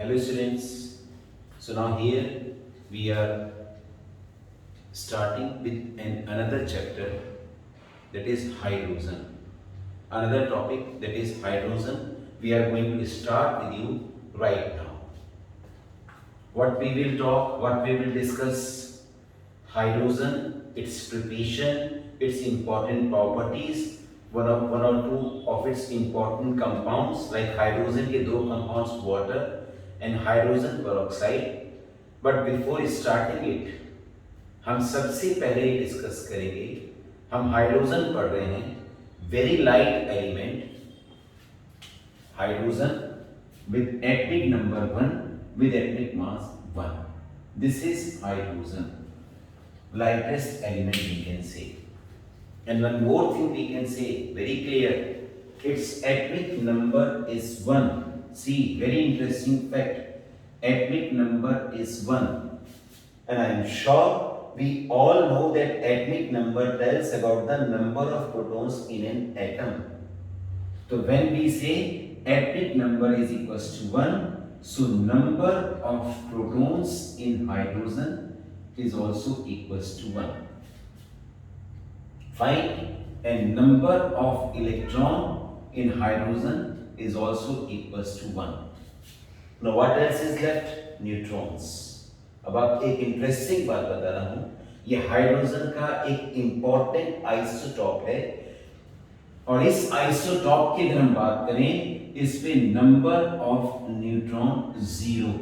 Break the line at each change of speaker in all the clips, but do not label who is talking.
Hello students. So now here we are starting with another chapter, that is hydrogen. Another topic, that is hydrogen. We are going to start with you right now. What we will talk, what we will discuss: hydrogen, its preparation, its important properties, one or two of its important compounds, like hydrogen के दो compounds water and hydrogen peroxide. But before starting it, हम सबसे पहले discuss करेंगे, हम hydrogen पढ़ रहे हैं, very light element hydrogen with atomic number 1 with atomic mass 1. This is hydrogen, lightest element we can say. And one more thing we can say very clear, its atomic number is 1. See, very interesting fact, atomic number is 1. And I am sure we all know that atomic number tells about the number of protons in an atom. So when we say atomic number is equals to 1, so number of protons in hydrogen is also equals to 1. Fine. And number of electron in hydrogen is also equals to 1. Now what else is left? Neutrons. अब आप एक interesting बात बता रहा हूं, ये hydrogen का एक इंपॉर्टेंट आइसोटॉप है, और इस आइसोटॉप की अगर हम बात करें, इस पे number of neutron 0,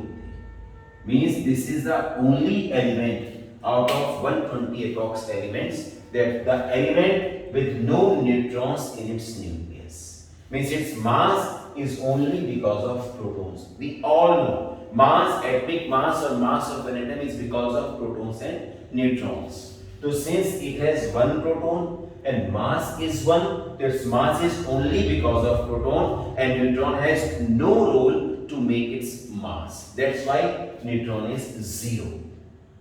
means this is the only element out of 120 approx elements that the element with no neutrons in its nucleus, means its mass is only because of protons. We all know mass, atomic mass or mass of an atom is because of protons and neutrons. So since it has one proton and mass is 1, its mass is only because of proton, and neutron has no role to make its mass. That's why neutron is 0.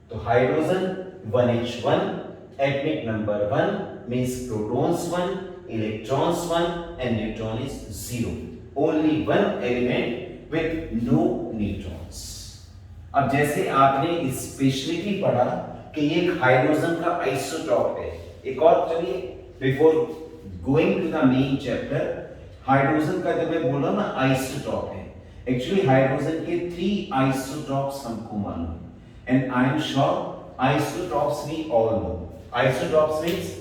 So hydrogen 1H1, atomic number 1, means protons 1, electrons 1, and neutron is 0. Only one element with no neutrons. अब जैसे आपने speciality पढ़ा कि ये hydrogen का isotope है, एक और चलिए before going to the main chapter, hydrogen का जब मैं बोल रहा हूं ना आइसोटॉप है, एक्चुअली हाइड्रोजन के 3 आइसोटॉप्स हमको मालूम, and I am sure isotopes we all know. Isotopes means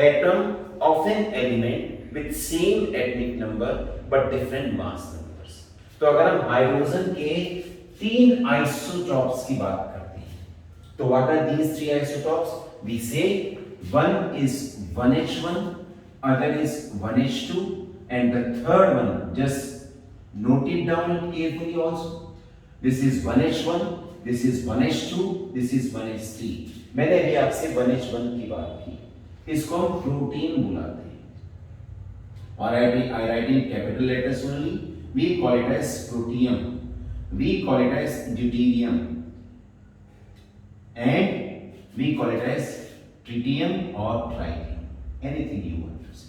atom of an element with same atomic number but different mass numbers. तो अगर हम हाइड्रोजन के 3 आइसोटॉप्स की बात करते हैं, तो what are these 3 isotopes? We say one is 1H1, other is 1H2, and the third one, just note it down carefully also. This is 1H1, this is 1H2, this is 1H3. मैंने अभी आपसे 1H1 की बात की, इसको हम protein बुलाते हैं. Or I write in capital letters only. We call it as protium. We call it as deuterium, and we call it as tritium or tritium. Anything you want to say.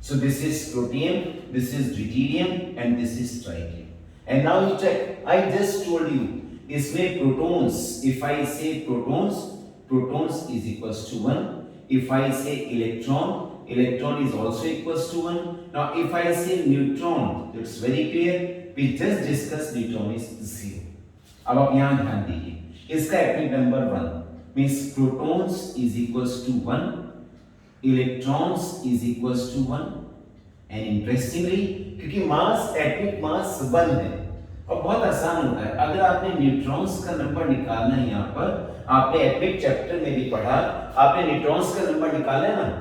So this is protium, this is deuterium, and this is tritium. And now you check. I just told you. इसमें protons. If I say protons, protons is equals to 1. If I say electron, electron is also equals to 1. Now if I say neutron, it's very clear, we just discussed neutron is 0. अब आप यहाँ ध्यान दीजिए, इसका atomic number 1, means protons is equals to 1, electrons is equals to 1, and interestingly, क्योंकि mass atomic mass 1 है, और बहुत आसान होता है, अगर आपने न्यूट्रॉन्स का नंबर निकालना है, यहाँ पर आपने एटॉमिक चैप्टर में भी पढ़ा, आपने न्यूट्रॉन्स का नंबर निकाला है ना,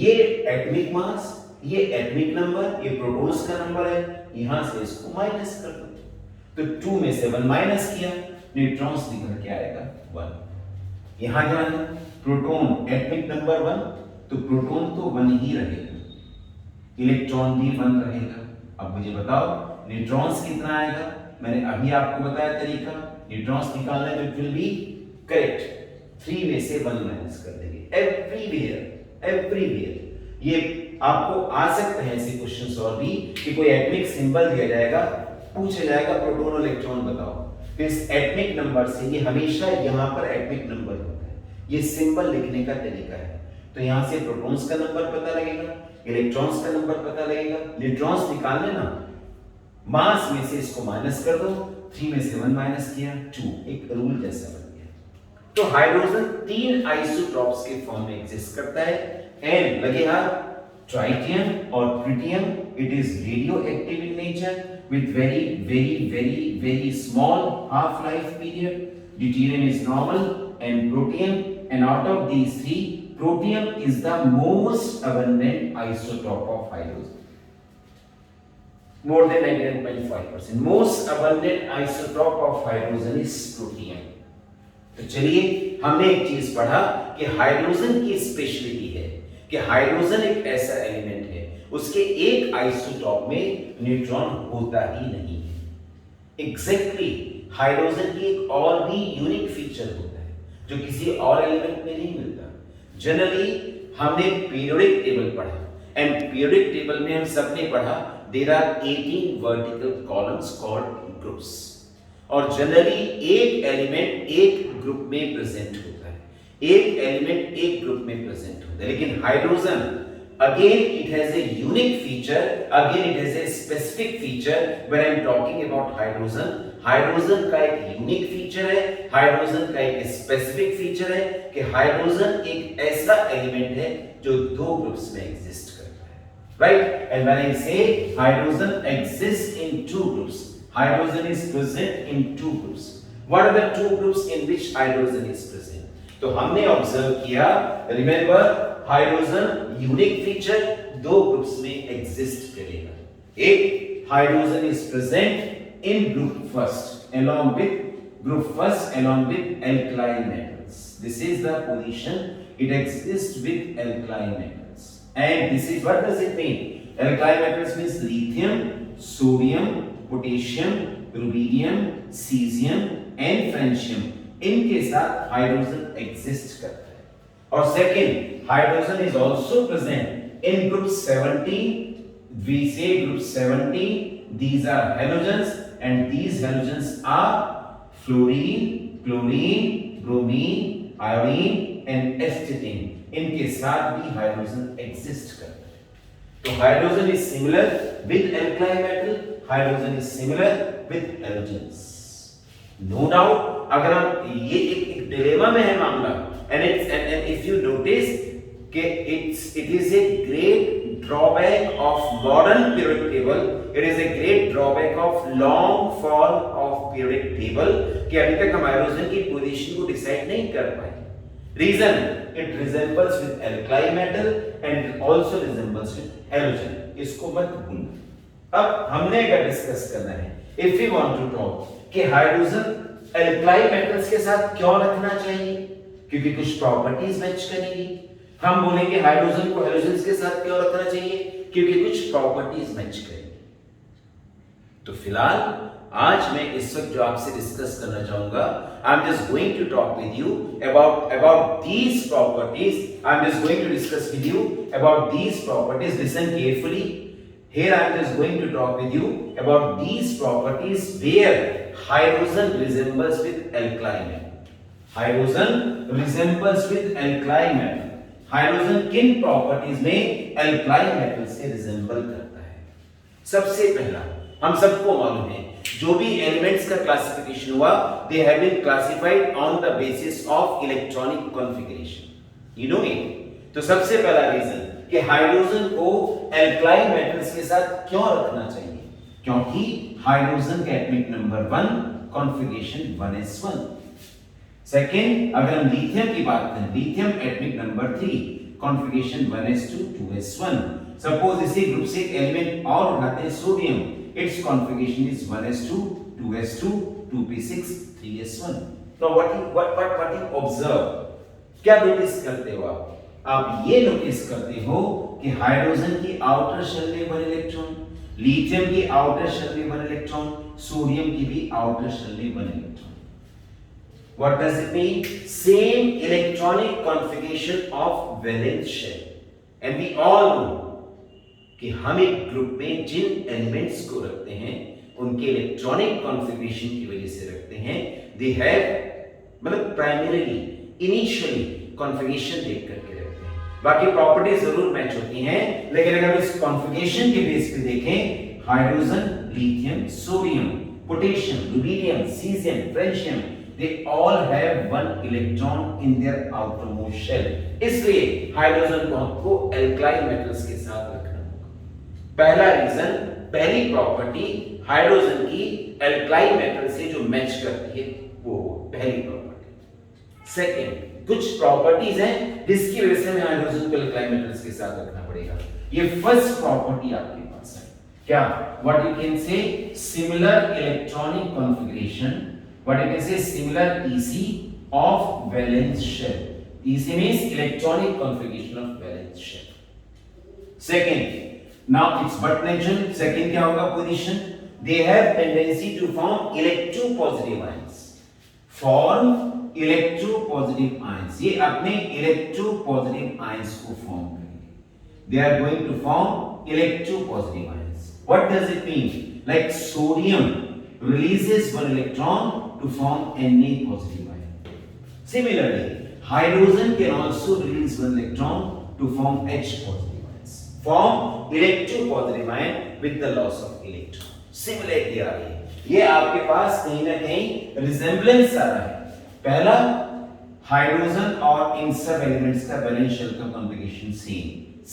ये एटॉमिक मास, ये एटॉमिक नंबर, ये प्रोटॉन्स का नंबर है, यहां से इसको माइनस कर दो, तो 2 में से 1 माइनस किया, न्यूट्रॉन्स निकल के आएगा 1. यहां ध्यान दें, प्रोटॉन एटॉमिक नंबर 1, तो प्रोटॉन तो 1 ही रहेगा, इलेक्ट्रॉन भी 1 रहेगा. अब मुझे बताओ न्यूट्रॉन्स कितना आएगा? मैंने अभी आपको बताया तरीका, न्यूट्रॉन्स निकालना है, तो इट विल बी करेक्ट 3 में से 1 माइनस कर देंगे. एवरीवेयर ये आपको आ सकते हैं ऐसे क्वेश्चंस और भी, कि कोई एटॉमिक सिंबल दिया जाएगा, पूछा जाएगा प्रोटॉन और इलेक्ट्रॉन बताओ, तो इस एटॉमिक नंबर से, ये हमेशा यहाँ पर एटॉमिक नंबर होता है, ये सिंबल लिखने का तरीका है। तो यहाँ से प्रोटॉन्स का नंबर पता लगेगा, इलेक्ट्रॉन्स का नंबर पता लगेगा, न्यूट्रॉन्स निकालने ना, मास में से इसको माइनस कर दो, 3 में से 1 माइनस किया 2, एक रूल जैसा बन गया। तो हाइड्रोजन 3 आइसोटॉप्स के फॉर्म में एग्जिस्ट करता है, एंड लगे हाथ ट्राइटियम और tritium, it is radioactive in nature with very small half-life period. Deuterium is normal and protium, and out of these three, protium is the most abundant isotope of hydrogen. More than 99.5%. Most abundant isotope of hydrogen is protium. तो चलिए हमने एक चीज पढ़ा कि hydrogen की speciality है कि हाइड्रोजन एक ऐसा एलिमेंट है उसके एक आइसोटॉप में न्यूट्रॉन होता ही नहीं है। एग्जैक्टली हाइड्रोजन की एक और भी यूनिक फीचर होता है जो किसी और एलिमेंट में नहीं मिलता। जनरली हमने पीरियोडिक टेबल पढ़ा, एंड पीरियोडिक टेबल में हम सबने पढ़ा there are 18 vertical columns called groups, और जनरली एक एलिमेंट एक ग्रुप में प्रेजेंट होता है, एक एलिमेंट एक ग्रुप में प्रेजेंट होता है। लेकिन hydrogen again it has a unique feature, again it has a specific feature when I am talking about hydrogen. Hydrogen का एक यूनिक फीचर है, हाइड्रोजन का एक स्पेसिफिक फीचर है कि हाइड्रोजन एक ऐसा एलिमेंट है जो दो ग्रुप्स में एग्जिस्ट करता है, right? And when I say hydrogen exist in two groups, hydrogen is present in two groups. What are the two groups in which hydrogen is present? तो हमने ऑब्जर्व किया, रिमेंबर हाइड्रोजन यूनिक फीचर दो groups में exist करेगा। एक, hydrogen is present in group first along with alkyl metals. This is the position it exists with alkyl metals, and this is, what does it mean? Alkyl metals means lithium, sodium, potassium, rubidium, cesium and francium, इनके साथ hydrogen exist करता है। और second, hydrogen is also present in group 17. We say group 17, these are halogens, and these halogens are fluorine, chlorine, bromine, iodine and astatine. इनके साथ भी hydrogen exist करता है। तो hydrogen is similar with alkyl metal, hydrogen is similar with halogens. No doubt, अगर हम ये एक डिलेमा में है मामला, and if you notice it is a great drawback of modern periodic table, it is a great drawback of long form of periodic table कि अभी तक हम हाइड्रोजन की पोजीशन को डिसाइड नहीं कर पाए। Reason, it resembles with alkyl metal and it also resembles with halogen, इसको मत भूलना। अब हमने अगर डिस्कस करना है, if we want to talk कि हाइड्रोजन alkyl metals के साथ क्यों रखना चाहिए, क्योंकि कुछ प्रॉपर्टीज मैच करेंगी। हम बोलेंगे हाइड्रोजन को हैलोजेंस के साथ क्यों रखना चाहिए, क्योंकि कुछ प्रॉपर्टीज मैच करेंगी। तो फिलहाल आज मैं इस वक्त जो आपसे डिस्कस करना चाहूंगा, I am just going to talk with you about these properties, I am just going to discuss with you about these properties. Listen carefully, here I am just going to talk with you about these properties where hydrogen resembles with alkyl metal. Hydrogen resembles with alkyl metal. Hydrogen किन properties में alkyl metal से resemble करता है? सबसे पहला, हम सबको मालूम है जो भी एलिमेंट्स का क्लासिफिकेशन हुआ, they have been classified on the basis of electronic configuration. You know it. तो सबसे पहला रीजन कि हाइड्रोजन को alkyl metals के साथ क्यों रखना चाहिए, क्योंकि हाइड्रोजन का atomic number 1 configuration 1s1। Second, अगर हम लिथियम की बात करें, lithium atomic number 3 configuration 1s2 2s1। Suppose इसी ग्रुप से एक एलिमेंट और उठाते हैं, sodium, it's configuration is 1s2 2s2 2p6 3s1। तो व्हाट यू ऑब्जर्व, क्या नोटिस करते हो आप ये नोटिस करते हो कि हाइड्रोजन की आउटर शेल में 1 इलेक्ट्रॉन, लिथियम की आउटर शेल में 1 इलेक्ट्रॉन, सोडियम की भी आउटर शेल में 1 electron. What does it mean? Same electronic configuration of valence shell, and we all know कि हम एक ग्रुप में जिन एलिमेंट्स को रखते हैं उनके इलेक्ट्रॉनिक कॉन्फ़िगरेशन की वजह से रखते हैं। दे हैव मतलब प्राइमरीली इनिशियली कॉन्फ़िगरेशन देख करके रखते हैं, बाकी प्रॉपर्टीज जरूर मैच होती हैं, लेकिन अगर इस कॉन्फ़िगरेशन के बेस पे देखें, hydrogen, lithium, sodium, potassium, rubidium, caesium, francium, they all have one electron in their outermost shell, इसलिए हाइड्रोजन को हमको एल्कलाइन मेटल्स के साथ रखना होगा। पहला रीजन, पहली प्रॉपर्टी हाइड्रोजन की एल्कलाइन मेटल से जो मैच करती है वो पहली प्रॉपर्टी। सेकंड, कुछ प्रॉपर्टीज हैं जिसकी वजह से हमें हाइड्रोजन को एल्कलाइन मेटल्स के साथ रखना पड़ेगा। ये फर्स्ट प्रॉपर्टी आपके पास है क्या, what you can say similar electronic configuration, what you can say similar EC of valence shell. EC means electronic configuration of valence shell. Second, now it's but natural. Second क्या होगा position? They have tendency to form electropositive ions. Form electropositive ions. ये अपने electropositive ions को form करेंगे. They are going to form electropositive ions. What does it mean? Like sodium releases one electron to form Na positive ion. Similarly, hydrogen can also release one electron to form H positive ions. Form electropositive ion with the loss of electron. Similarity आ रही है। ये आपके पास कहीं ना कहीं resemblance आ रहा है। पहला, हाइड्रोजन और इन सब एलिमेंट्स का वैलेंस शेल का configuration same.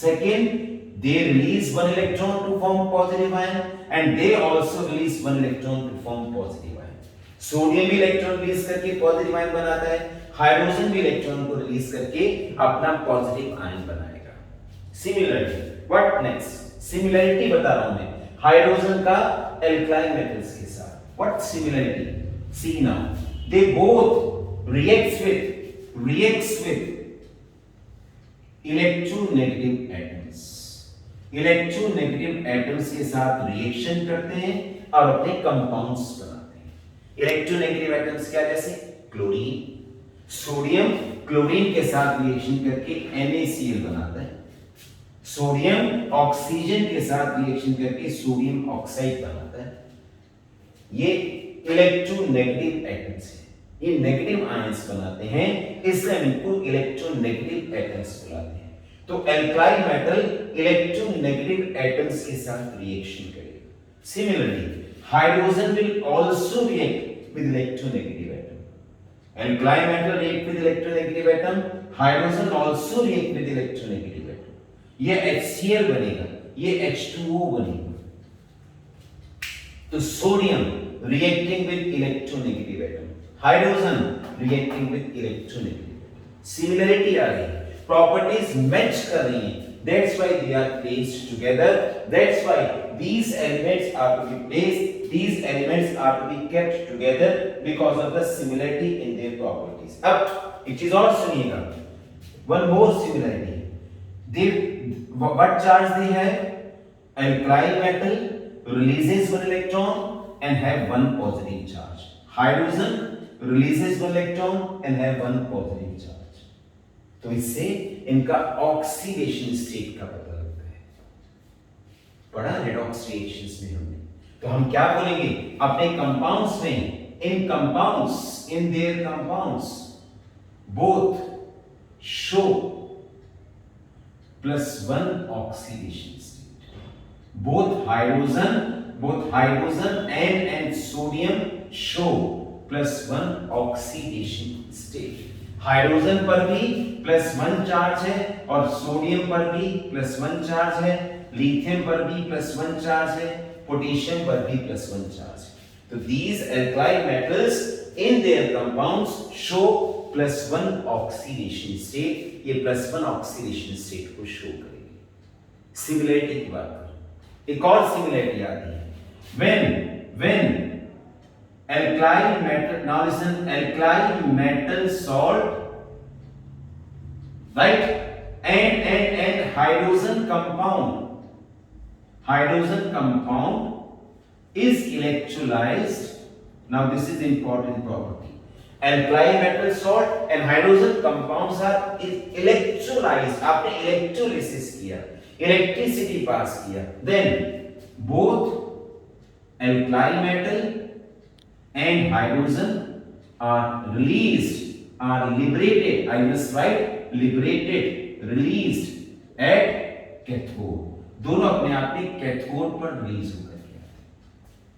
Second, they release one electron to form positive ion and they also release one electron to form positive ion. Sodium भी इलेक्ट्रॉन रिलीज करके पॉजिटिव आयन बनाता है, हाइड्रोजन भी electron को release करके अपना positive ion बनाएगा। Similarly, what next, similarity बता रहा हूं मैं हाइड्रोजन का एल्कलाइन मेटल्स के साथ। What similarity, see now, they both reacts with electronegative atoms. Electronegative atoms के साथ रिएक्शन करते हैं और अपने कंपाउंड्स बनाते हैं। इलेक्ट्रोनेगेटिव एटम्स क्या, जैसे क्लोरीन, सोडियम क्लोरीन के साथ रिएक्शन करके NaCl बनाता है, सोडियम ऑक्सीजन के साथ रिएक्शन करके सोडियम ऑक्साइड बनाता है। ये इलेक्ट्रोनेगेटिव एटम्स हैं, ये नेगेटिव आयंस बनाते हैं, इसलिए हम इनको इलेक्ट्रोनेगेटिव एटम्स बुलाते हैं। तो एल्कलाइन मेटल इलेक्ट्रोनेगेटिव एटम्स के साथ रिएक्शन करेगा। Similarly, hydrogen will also react with electronegative atom. Alkali metal react with electronegative atom, hydrogen also react with electronegative atom. ये HCl बनेगा, ये H2O बनेगा। तो sodium reacting with electronegative atom, hydrogen reacting with electronegative atom. Similarity आ रही है, properties match कर रही हैं. That's why they are placed together. That's why these elements are to be placed. These elements are to be kept together because of the similarity in their properties. अब एक चीज और सुनिएगा, one more similarity. They, what charge they have? Alkyl metal releases one electron and have one positive charge. Hydrogen releases one electron and have one positive charge. तो इससे इनका oxidation state का पता लगता है। पढ़ा रेडॉक्स रिएक्शंस में हमने, तो हम क्या बोलेंगे अपने कंपाउंड्स में, in compounds, in their compounds both show +1 oxidation state. Both hydrogen and sodium show +1 oxidation state. Hydrogen पर भी +1 चार्ज है और सोडियम पर भी +1 चार्ज है, लिथियम पर भी +1 चार्ज है, पोटेशियम पर भी +1 चार्ज है। तो these alkyl metals in their compounds show +1 oxidation state, ये +1 oxidation state को शो करेंगे। सिमिलरिटी की बात करें, एक और सिमिलरिटी आती है when alkyl metal, now listen, alkyl metal salt, right, and hydrogen compound is electrolyzed. Now this is important property. Alkyl metal salt and hydrogen compounds are electrolyzed. आपने electrolysis किया, electricity pass किया, then both alkali metal and hydrogen are released, are liberated, I must write liberated, released at cathode. दोनों अपने आप में cathode पर release होकर के,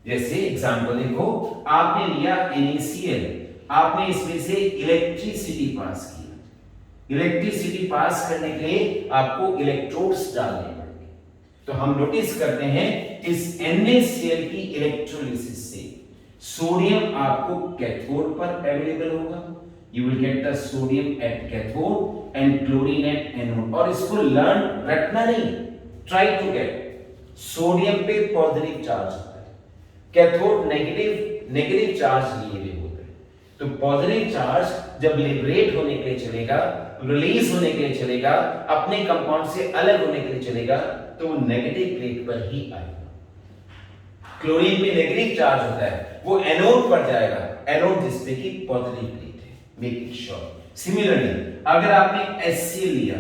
जैसे एग्जांपल देखो, आपने लिया NaCl, आपने इसमें से इलेक्ट्रिसिटी पास किया, इलेक्ट्रिसिटी पास करने के लिए आपको इलेक्ट्रोड्स डालने पड़ेंगे। तो हम नोटिस करते हैं इस NaCl की इलेक्ट्रोलिसिस से सोडियम आपको कैथोड पर अवेलेबल होगा, you will get the sodium at cathode and chlorine at anode. और इसको लर्न रटना नहीं, ट्राई टू गेट। सोडियम पे पॉजिटिव चार्ज होता है, कैथोड नेगेटिव चार्ज लिए हुए होते हैं। तो पॉजिटिव चार्ज जब लिबरेट होने के लिए चलेगा, रिलीज होने के लिए चलेगा, अपने कंपाउंड से अलग होने के लिए चलेगा, तो वो नेगेटिव प्लेट पर ही आएगा। क्लोरीन में नेगेटिव चार्ज होता है, वो एनोड पर जाएगा, एनोड जिसपे की पॉजिटिव प्लेट है, मेक इट श्योर। सिमिलरली अगर आपने HCl लिया,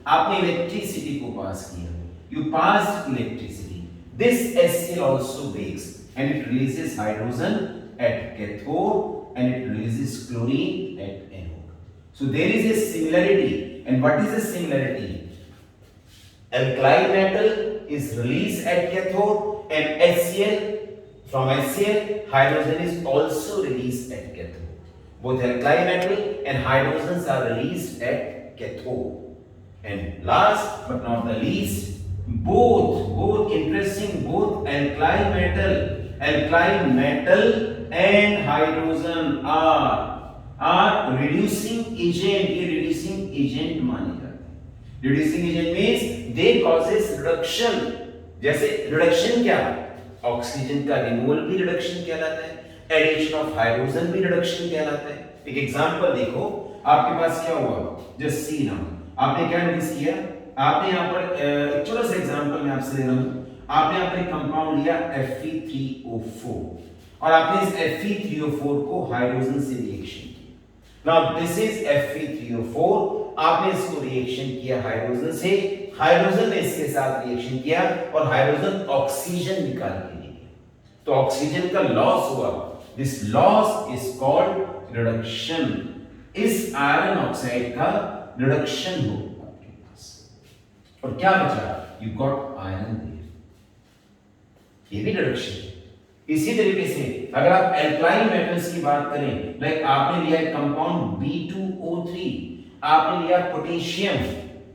आपने इलेक्ट्रिसिटी को पास किया, you passed electricity, this HCl also breaks and it releases hydrogen at cathode and it releases chlorine at anode. So there is a similarity, and what is the similarity? Alkali metal is released at cathode and HCl, from HCl hydrogen is also released at cathode. Both alkali metal and hydrogens are released at cathode. And last but not the least, both interesting, both alkali metal and hydrogen are reducing agent, ये reducing agent माने जाते हैं। reducing agent means they causes reduction, जैसे reduction क्या, oxygen का removal भी reduction कहलाता है, एडिशन ऑफ हाइड्रोजन भी रिडक्शन कहलाता है। एक एग्जांपल देखो, आपके पास क्या हुआ, जस्ट सी नाउ, आपने क्या नोटिस किया, आपने यहाँ पर चलो से एग्जांपल मैं आपसे ले रहा हूँ, आपने यहाँ पर एक कंपाउंड लिया Fe3O4 और आपने इस Fe3O4 को हाइड्रोजन से रिएक्शन किया। नाउ दिस इज Fe3O4, आपने इसको रिएक्शन किया हाइड्रोजन से, हाइड्रोजन ने इसके साथ रिएक्शन किया और हाइड्रोजन ऑक्सीजन निकाल के ले गया, तो ऑक्सीजन का लॉस हुआ। This loss is called reduction. इस आयरन ऑक्साइड का रिडक्शन हो आपके पास, और क्या बचा, यू गॉट आयरन देयर, ये भी रिडक्शन। इसी तरीके से अगर आप एल्काइल मेटल्स की बात करें, लाइक आपने लिया है कंपाउंड B2O3, आपने लिया पोटेशियम,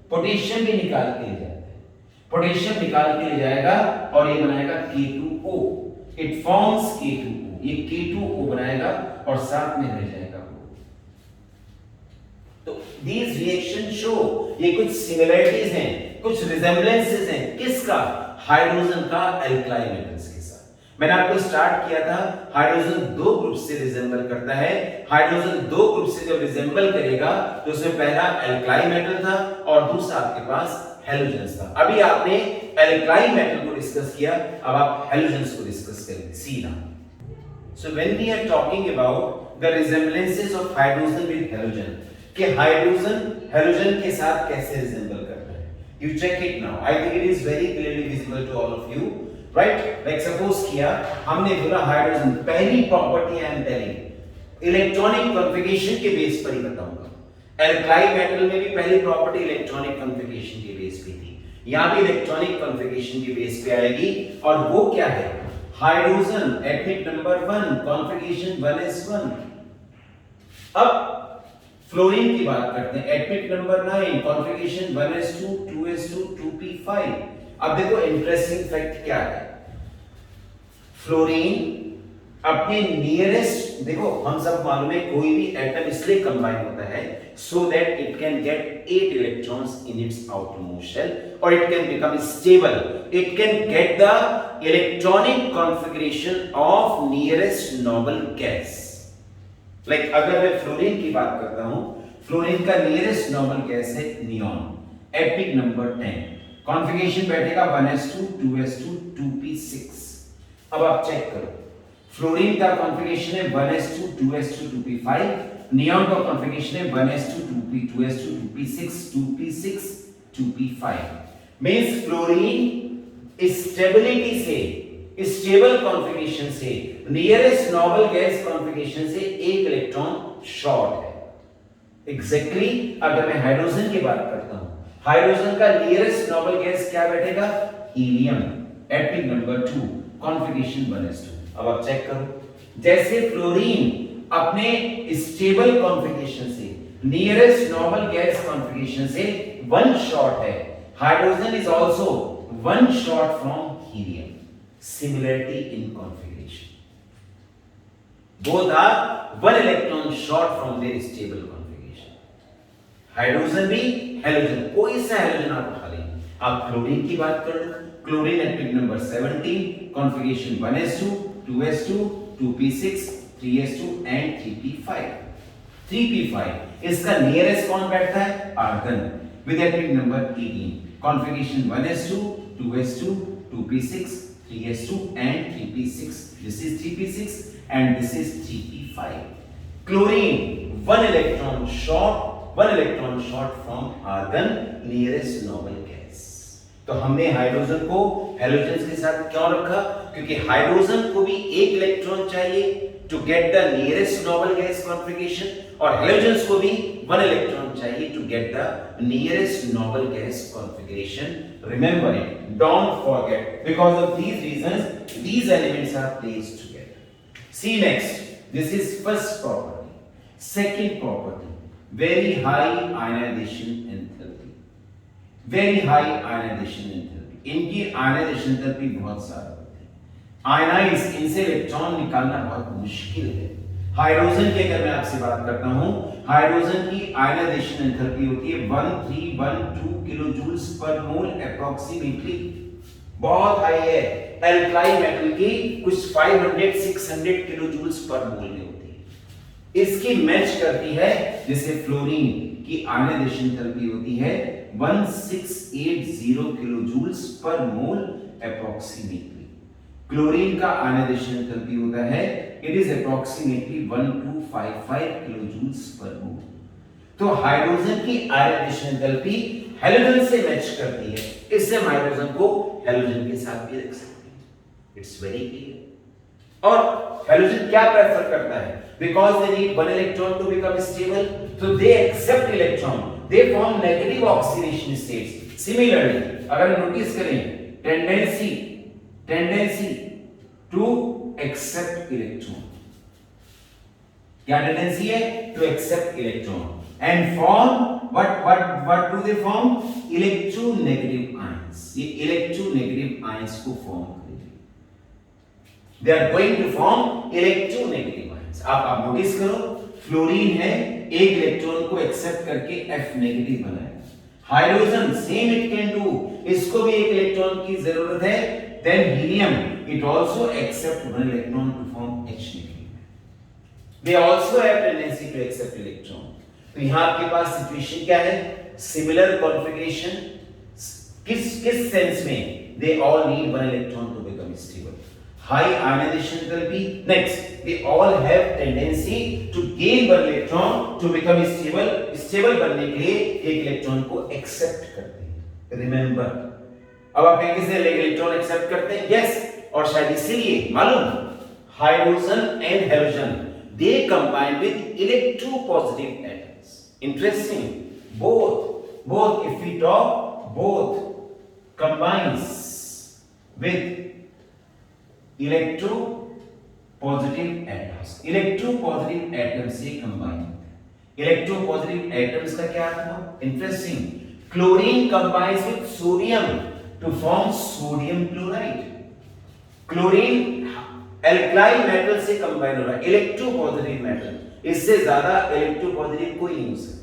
पोटेशियम भी निकाल के ले जाता है, पोटेशियम निकाल के ले जाएगा और ये बनाएगा K2O, इट फॉर्म्स K2O, ये K2O बनाएगा और साथ में रह जाएगा वो। तो these reaction show, ये कुछ सिमिलरिटीज हैं, कुछ रिजेम्बलेंसेस हैं, किसका, हाइड्रोजन का एल्काइल मेटल्स के साथ। मैंने आपको स्टार्ट किया था, हाइड्रोजन दो ग्रुप से रिजेंबल करता है। हाइड्रोजन दो ग्रुप से जब रिजेंबल करेगा तो उसमें पहला एल्काइल मेटल था और दूसरा आपके पास हैलोजेंस था। अभी आपने एल्काइल मेटल को डिस्कस किया, अब आप हैलोजेंस को डिस्कस करेंगे। See now, so when we are talking about the resemblances of hydrogen with halogen, कि हाइड्रोजन हैलोजन के साथ कैसे रिजेंबल करता है, you check it now. I think it is very clearly visible to all of you, right. Like suppose किया हमने बोला hydrogen, पहली property I am telling electronic configuration के बेस पर ही बताऊंगा। एल्काइल मेटल में भी पहली प्रॉपर्टी इलेक्ट्रॉनिक कॉन्फ़िगरेशन के बेस पे थी, यहां भी इलेक्ट्रॉनिक कॉन्फ़िगरेशन के बेस पे आएगी, और वो क्या है, hydrogen atomic number 1 configuration 1s1। अब फ्लोरीन की बात करते हैं, atomic number 9 configuration 1s2 2s2 2p5। अब देखो इंटरेस्टिंग फैक्ट क्या है, फ्लोरीन अपने नियरेस्ट, देखो हम सब मालूम है कोई भी एटम इसलिए कंबाइन होता है so that it can get 8 electrons in its outermost shell और it can become stable, it can get the electronic configuration of nearest noble gas. Like अगर मैं फ्लोरीन की बात करता हूं, फ्लोरीन का नियरेस्ट नोबल गैस है नियॉन, एटॉमिक नंबर 10, कॉन्फ़िगरेशन बैठेगा 1s2 2s2 2p6। अब आप चेक करो, फ्लोरीन का कॉन्फ़िगरेशन है 1s2 2s2 2p5, नियॉन का कॉन्फ़िगरेशन है 1s2 2p 2s2 2p6 2p6 2p5। Means fluorine stability से स्टेबल कॉन्फ़िगरेशन से नियरेस्ट नोबल गैस कॉन्फ़िगरेशन से एक इलेक्ट्रॉन शॉर्ट है। एग्जैक्टली अगर मैं हाइड्रोजन की बात करता हूं, हाइड्रोजन का नियरेस्ट नोबल गैस क्या बैठेगा? Helium, atomic number 2, configuration 1s2। अब आप चेक करो, जैसे फ्लोरीन अपने स्टेबल कॉन्फ़िगरेशन से नियरेस्ट नोबल गैस कॉन्फ़िगरेशन से वन शॉर्ट है, hydrogen is also one short from helium. Similarity in configuration, both are one electron short from their stable configuration. Hydrogen भी halogen, कोई सा halogen आप उठा लेंगे। आप क्लोरीन की बात कर लो, chlorine atomic number 17, configuration 1s2, 2s2, 2p6, 3s2 and 3p5। 3p5 इसका नियरेस्ट कौन बैठता है? Argon with atomic number 18, configuration 1s2, 2s2, 2p6, 3s2 and 3p6. This is 3p6 and this is 3p5. Chlorine, one electron short from argon, nearest noble gas. तो हमने hydrogen को halogen के साथ क्यों रखा? क्योंकि हाइड्रोजन को भी एक इलेक्ट्रॉन चाहिए to get the nearest noble gas configuration और हैलोजन्स को भी वन इलेक्ट्रॉन चाहिए to get the nearest noble gas configuration. Remember it, don't forget. Because of these reasons, these elements are placed together. See next, this is first property. Second property, very high ionization enthalpy. Very high ionization enthalpy. इनकी ionization enthalpy बहुत सारा होती है। Ionize, इनसे electron निकालना बहुत मुश्किल है। हाइड्रोजन की अगर मैं आपसे बात करता हूं, हाइड्रोजन की आयनाइजेशन एंथैल्पी होती है 1312 किलोजूल्स पर मोल अप्रॉक्सीमेटली, बहुत हाई है। एल्काइल मेटल की कुछ 500-600 किलोजूल्स पर मोल में होती है। इसकी मैच करती है जैसे फ्लोरीन की आयनाइजेशन एंथैल्पी होती है 1680 किलोजूल्स पर मोल अप्रॉक्सीमेटली। क्लोरीन का आयनाइजेशन एंथैल्पी होता है इट इज अप्रॉक्सीमेटली 1255 किलोजूल्स पर मोल। तो हाइड्रोजन की आयनाइजेशन एंथैल्पी हैलोजन से मैच करती है, इससे हम हाइड्रोजन को हैलोजन के साथ भी रख सकते हैं। It's very clear. और हैलोजन क्या प्रेफर करता है? Because they need one electron to become stable, so they accept electron, they form negative oxidation states. Similarly, अगर नोटिस करें टेंडेंसी टू एक्सेप्ट इलेक्ट्रॉन, क्या टेंडेंसी है? To accept electron and form what do they form? Electronegative ions. ये electronegative ions को form करेंगे, they are going to form electronegative ions. आप notice करो, fluorine है, एक इलेक्ट्रॉन को एक्सेप्ट करके F नेगेटिव बनाएगा। Hydrogen same it can do, इसको भी एक इलेक्ट्रॉन की जरूरत है। Then helium, it also accept one electron to form H negative. They also have tendency to accept electron. तो यहां आपके पास सिचुएशन क्या है? Similar configuration. किस सेंस में? They all need one electron to become stable. High ionisation enthalpy, next they all have tendency to gain one electron to become stable. Stable बनने के लिए एक इलेक्ट्रॉन को एक्सेप्ट करते हैं। रिमेंबर, अब आप किससे इलेक्ट्रॉन एक्सेप्ट करते हैं? यस, और शायद इसीलिए मालूम, hydrogen and halogen they combine with electropositive atoms. Interesting, both if we talk, both combines with electropositive atoms. Electropositive atoms से कंबाइन होते हैं। इलेक्ट्रोपॉजिटिव एटम्स का क्या अर्थ हुआ? Interesting, chlorine combines with sodium to form sodium chloride. Chlorine alkyl metal से combine हो रहा है, इलेक्ट्रोपॉजिटिव मेटल, इससे ज्यादा इलेक्ट्रोपॉजिटिव कोई नहीं हो सकता।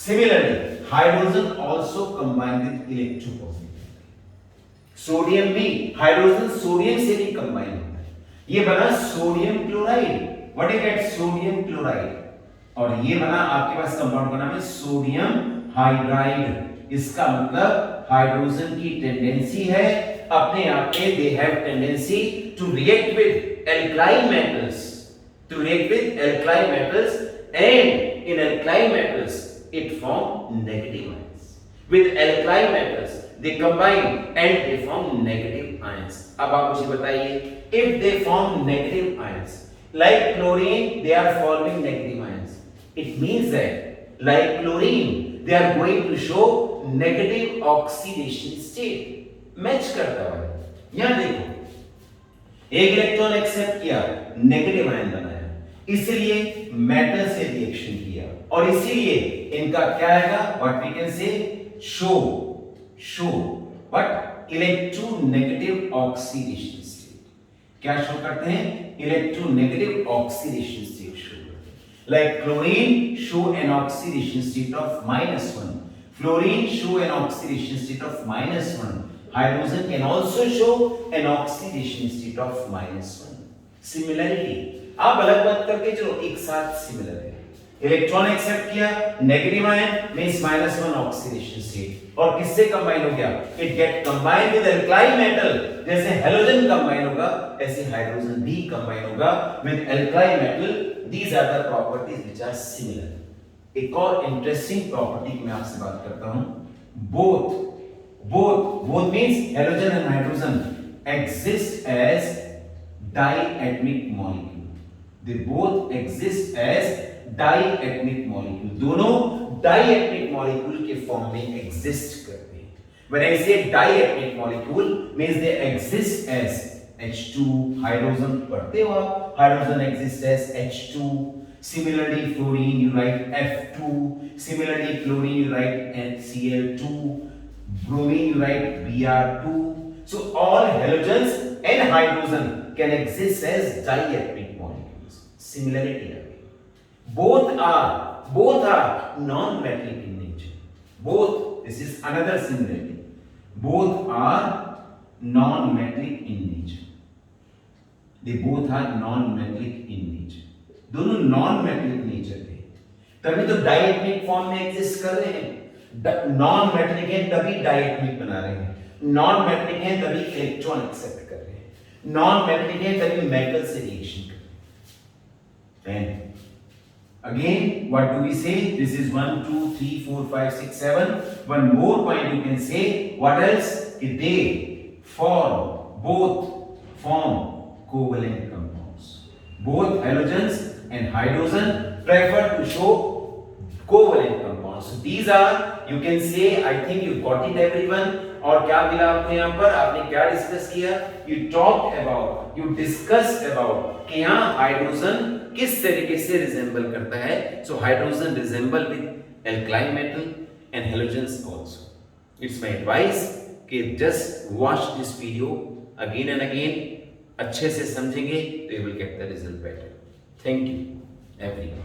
Similarly hydrogen also combine with electropositive. Sodium भी, हाइड्रोजन सोडियम से भी कंबाइन होता है, ये बना sodium chloride. What is that? Sodium chloride. और ये बना, आपके पास कंपाउंड का नाम है सोडियम हाइड्राइड। इसका मतलब हाइड्रोजन की टेंडेंसी है अपने आप में, they have tendency to react with alkyl metals, and in alkyl metals it form negative ions. With alkyl metals they combine and they form negative ions. अब आप मुझे बताइए, if they form negative ions like chlorine, they are forming negative ions. It means that like chlorine, they are going to show negative oxidation state. Match करता है। यहां देखो, एक electron accept किया, नेगेटिव आयन बनाया, इसलिए मेटल से reaction किया, और इसीलिए इनका क्या आएगा, what we can say, show what, electronegative oxidation state. क्या शो करते हैं, इलेक्ट्रोनेगेटिव ऑक्सीडेशन स्टेट शो करते हैं। Like chlorine show an oxidation state of -1, fluorine show an oxidation state of -1, hydrogen can also show an oxidation state of -1. Similarly, आप अलग बात करके चलो, एक साथ सिमिलर है। इलेक्ट्रॉन एक्सेप्ट किया, negative ion means -1 oxidation state, और किससे कंबाइन हो गया, it get combine with alkyl metal. जैसे हैलोजन कंबाइन होगा, ऐसे हाइड्रोजन भी कंबाइन होगा with alkyl metal. These are the properties which are similar. एक और इंटरेस्टिंग प्रॉपर्टी की मैं आपसे बात करता हूं, both means halogen and hydrogen exist as diatomic molecule. They both exist as diatomic molecule. दोनों diatomic molecule के फॉर्म में exist करते हैं। When I say diatomic molecule means they exist as H2, hydrogen पढ़ते हो आप, hydrogen exists as H2. Similarly, fluorine you write F2. Similarly, chlorine you write NCl2. Bromine you write Br2. So all halogens and hydrogen can exist as diatomic molecules. Similarity है, both are non-metallic in nature. Both, this is another similarity. Both are non-metallic in nature. They both are non-metallic in nature. दोनों non-metallic nature थे, तभी तो diatomic form में exist कर रहे हैं। Non metallic है तभी डायटोमिक बना रहे हैं, नॉन मेटलिक है तभी इलेक्ट्रॉन एक्सेप्ट कर रहे हैं, नॉन मेटलिक है तभी मेटल से रिएक्शन कर रहे हैं। Again, what do we say? This is 1, 2, 3, 4, 5, 6, 7. One more point you can say. What else? They both form covalent compounds. Both halogens and hydrogen prefer to show covalent compounds. So these are, you can say, I think you got it everyone. और क्या मिला आपको यहाँ पर, आपने क्या discuss किया, you talked about, you discussed about कि यहाँ हाइड्रोजन किस तरीके से रिजेंबल करता है। So hydrogen resemble with alkyl metal and halogens also. It's my advice कि just watch this video again and again, अच्छे से समझेंगे तो you will get the result better. Thank you everyone.